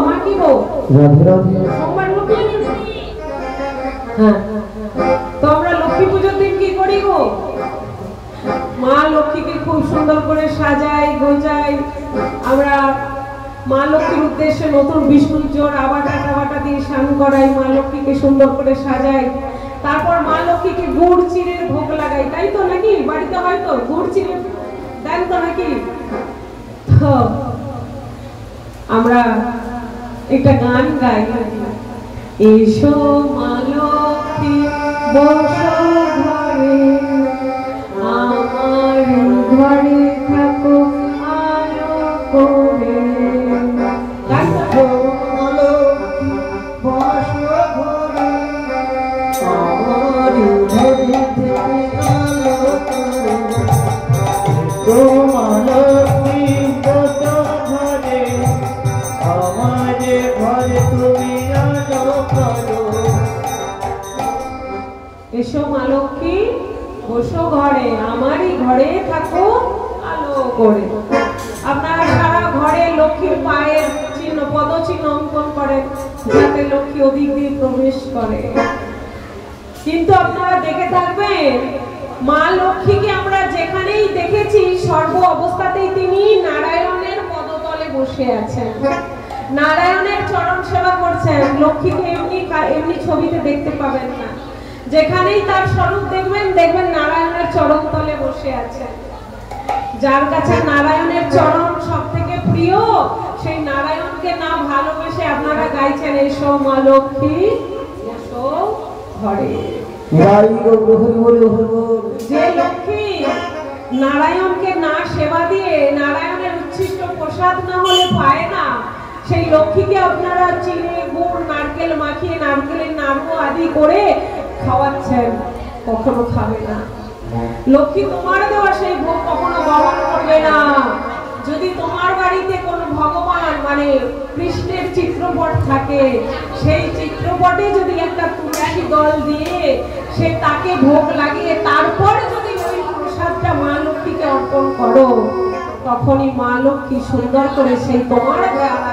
মা কি গো? রাধে রাধে। সোমবার লক্ষ্মী। হ্যাঁ, তো আমরা লক্ষ্মী পুজোর দিন কি করি গো? মা লক্ষ্মীকে খুব সুন্দর করে সাজাই গোজাই। আমরা মা লক্ষ্মীর উদ্দেশ্যে নতুন বিষ্ণুর জোর আবাটা টাবাটা দিয়ে স্নান করাই, মা লক্ষ্মীকে সুন্দর করে সাজাই। তারপর মা লক্ষ্মীকে গুড় চিড়ের ভোগ লাগাই, তাই তো নাকি? বাড়িতে হয়তো গুড় চিড়ে দেন তো নাকি? তো আমরা একটা গান গাই, এসো মা লক্ষ্মী বসো ঘরে, আমার ঘরে থাকো আলো করে। এসো মা লক্ষ্মী বসো ঘরে, আমারই ঘরে থাকো আলো করে। আপনারা সারা ঘরে লক্ষ্মীর পায়ের চিহ্ন পদচিহ্ন অঙ্কন করেন যাতে লক্ষ্মী ওদিক দিয়ে প্রবেশ করে। কিন্তু আপনারা দেখে থাকবেন মা লক্ষ্মীকে আমরা যেখানেই দেখেছি সর্ব অবস্থাতেই তিনি নারায়ণের পদতলে বসে আছেন, নারায়ণের চরণ সেবা করছেন। লক্ষ্মীকে এমনি ছবিতে দেখতে পাবেন না, যেখানেই তার স্বরূপ দেখবেন দেখবেন নারায়ণের চরণ তলে বসে আছেন। যার কাছে নারায়ণের চরণ সব থেকে প্রিয়, সেই নারায়ণকে না ভালোবেসে আপনারা গাইছেন এসো মা লক্ষ্মী এসো ঘরে। যে লক্ষ্মী নারায়ণকে না সেবা দিয়ে নারায়ণের উচ্ছিষ্ট প্রসাদ না হলে পায় না, সেই লক্ষ্মীকে আপনারা চিনি গুড় নারকেল মাখিয়ে নারকেলের নাড়ু আদি করে খাওয়াচ্ছেন, কখনো খাবে না। লক্ষ্মী তোমার দেওয়া সেই ভোগ কখনো গ্রহণ করবে না। যদি তোমার বাড়িতে কোনো ভগবান মানে কৃষ্ণের চিত্রপট থাকে, সেই চিত্রপটে যদি একটা তুলসী দল দিয়ে সে তাকে ভোগ লাগিয়ে তারপরে যদি ওই প্রসাদটা মা লক্ষ্মীকে অর্পণ করো, তখনই মা লক্ষ্মী সুন্দর করে সেই তোমার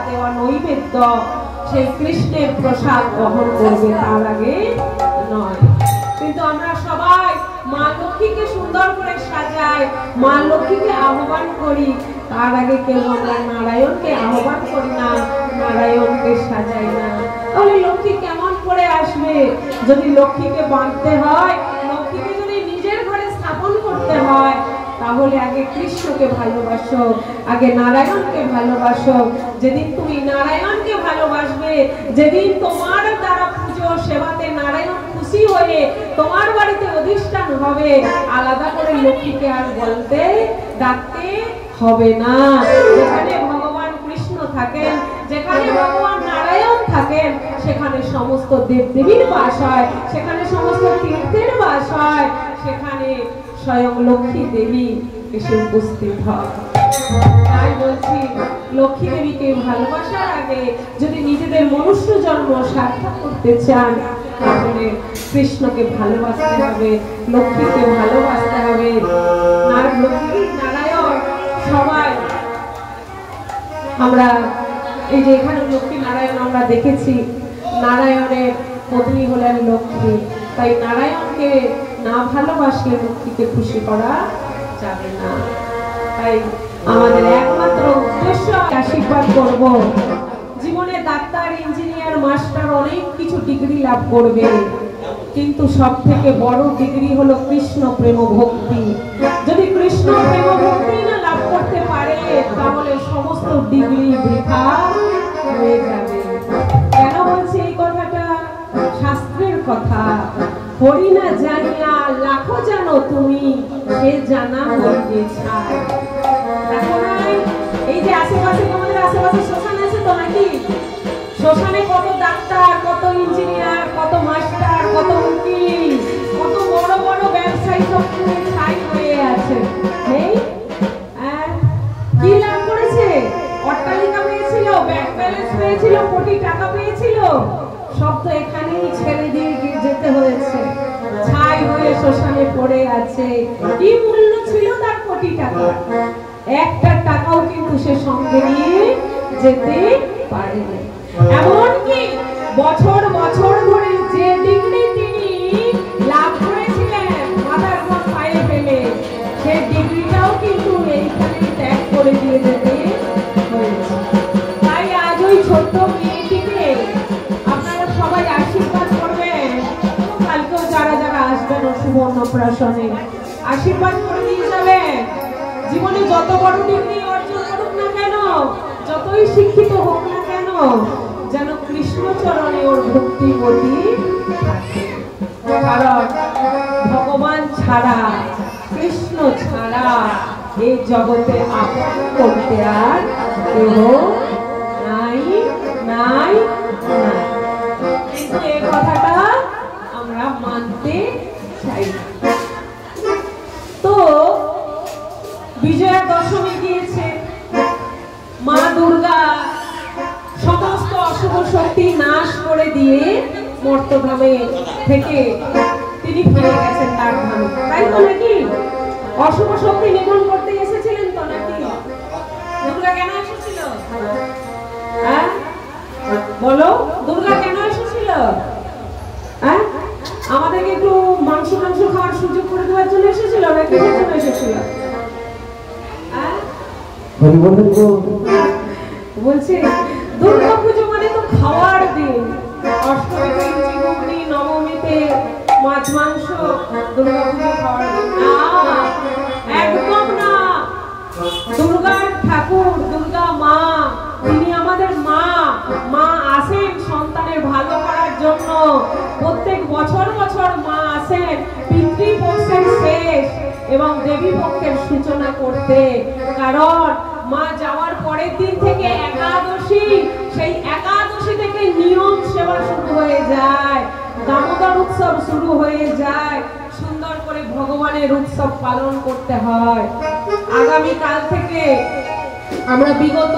দেওয়া নৈবেদ্য সেই কৃষ্ণের প্রসাদ গ্রহণ করবে, তার আগে নয়। কিন্তু আমরা সবাই মা লক্ষ্মীকে সুন্দর করে সাজাই, মা লক্ষ্মীকে আহ্বান করি, তার আগে কেউ আমরা নারায়ণকে আহ্বান করি না, নারায়ণকে সাজাই না। তাহলে লক্ষ্মী কেমন করে আসবে? যদি লক্ষ্মীকে বাঁধতে হয়, লক্ষ্মীকে যদি নিজের ঘরে স্থাপন করতে হয়, তাহলে আগে কৃষ্ণকে ভালোবাসো, আগে নারায়ণকে ভালোবাসো। যেদিন তুমি নারায়ণকে ভালোবাসবে, যেদিন তোমার দ্বারা পুজো সেবাতে নারায়ণ খুশি হয়ে তোমার বাড়িতে অধিষ্ঠান হবে, আলাদা করে লক্ষ্মীকে আর বলতে ডাকতে হবে না। যেখানে ভগবান কৃষ্ণ থাকেন, যেখানে ভগবান নারায়ণ থাকেন, সেখানে সমস্ত দেবদেবীর বাস হয়, সেখানে সমস্ত তীর্থের বাস হয়, সেখানে স্বয়ং লক্ষ্মী দেবী এসে উপস্থিত হয়। তাই বলছি, লক্ষ্মী দেবীকে ভালোবাসার আগে যদি নিজেদের মনুষ্য জন্ম সার্থক করতে চান, তাহলে কৃষ্ণকে ভালোবাসতে হবে, লক্ষ্মীকে ভালোবাসতে হবে। লক্ষ্মী নারায়ণ সবাই আমরা এই যে এখানে লক্ষ্মী নারায়ণ আমরা দেখেছি, নারায়ণের পত্নী হলেন লক্ষ্মী। তাই নারায়ণকে না ভালোবাসলে লক্ষ্মীকে খুশি করা যাবে না। তাই আমাদের একমাত্র উদ্দেশ্য আশীর্বাদ করব। জীবনে ডাক্তার, ইঞ্জিনিয়ার, মাস্টার অনেক কিছু ডিগ্রি লাভ করবে, কিন্তু সব থেকে বড় ডিগ্রি হলো কৃষ্ণ প্রেম ভক্তি। যদি কৃষ্ণ প্রেম ভক্তি না লাভ করতে পারে, তাহলে সমস্ত ডিগ্রি বৃথা হয়ে যাবে। কেন বলছি এই কথাটা? শাস্ত্রের কথা। হরি না জানিয়া লাখো জানো তুমি, সে জানা হইতে ছায়। দেখো নাই এই যে আশেপাশে, আমাদের আশেপাশে শ্মশান আছে তো নাকি? শ্মশানে কত ডাক্তার, কত ইঞ্জিনিয়ার, কত মাস্টার, কত উকিল, কত বড় বড় ব্যবসায়ী সব ছাই হয়ে আছে। কি লাভ করেছে? অট্টালিকা পেয়েছিল, ব্যাংক ব্যালেন্স পেয়েছিল, কোটি টাকা পেয়েছিল, সব তো এখানেই ছেড়ে দিয়ে যেতে হয়েছে, ছাই হয়ে শ্মশানে পড়ে আছে। কি মূল্য ছিল তার কোটি টাকা? একটা টাকাও কিন্তু সে সঙ্গে নিয়ে যেতে পারেনি। এমনকি বছর বছর ধরে যে ডিগ্রি তিনি লাভ করেছিলেন মাথার উপর পায়ে ফেলে, সেই ডিগ্রিটাও কিন্তু এইখানে ত্যাগ করে দিয়ে যেতে হয়েছে। তাই আজ ওই ছোট্ট মেয়েটিকে আপনারা সবাই আশীর্বাদ করবেন। কালকেও যারা যারা আসবেন ও সুবর্ণপ্রাশনে আশীর্বাদ করে দিয়ে যাবেন। জীবনে যত বড় ডিগ্রি অর্জন করুক না কেন, যতই শিক্ষিত হোক না কেন, যেন কৃষ্ণচরণে ওর ভক্তি গতি থাকে। কারণ ভগবান ছাড়া, কৃষ্ণ ছাড়া এই জগতে আপন করতে আর কেহ নাই নাই নাই। কিন্তু এই কথাটা আমরা মানতে চাই। তো বিজয়া দশমী গিয়েছে, মা দুর্গা সমস্ত অশুভ শক্তি নাশ করে দিয়ে মর্তধামে থেকে তিনি ফিরে গেছেন তার ধামে, তাই তো নাকি? অশুভ শক্তি নিধন করতে এসেছিলেন তো নাকি? দুর্গা কেন এসেছিল? হ্যাঁ বলো, দুর্গা কেন এসেছিল? হ্যাঁ আমাদেরকে একটু মাংস মাংস খাওয়ার সুযোগ করে দেওয়ার জন্য এসেছিল না কিসের জন্য এসেছিল? বলছে দুর্গা পুজো মানে তো খাওয়ার দিন। অষ্টমীতে চিংড়ি, নবমীতে মাছ মাংস, দুর্গা পুজো খাওয়ার দিন না, একদম না। দুর্গার ঠাকুর, দুর্গা মা, তিনি আমাদের মা। মা আসেন সন্তানের ভালো করার জন্য। প্রত্যেক বছর বছর মা আসেন পিতৃপক্ষের শেষ এবং দেবী পক্ষের সূচনা করতে। কারণ মা যাওয়ার পরের দিন থেকে একাদশী, সেই একাদশী থেকে নিয়ম সেবা শুরু হয়ে যায়, দামোদর উৎসব শুরু হয়ে যায়। সুন্দর করে ভগবানের উৎসব পালন করতে হয়। আগামী কাল থেকে আমরা বিগত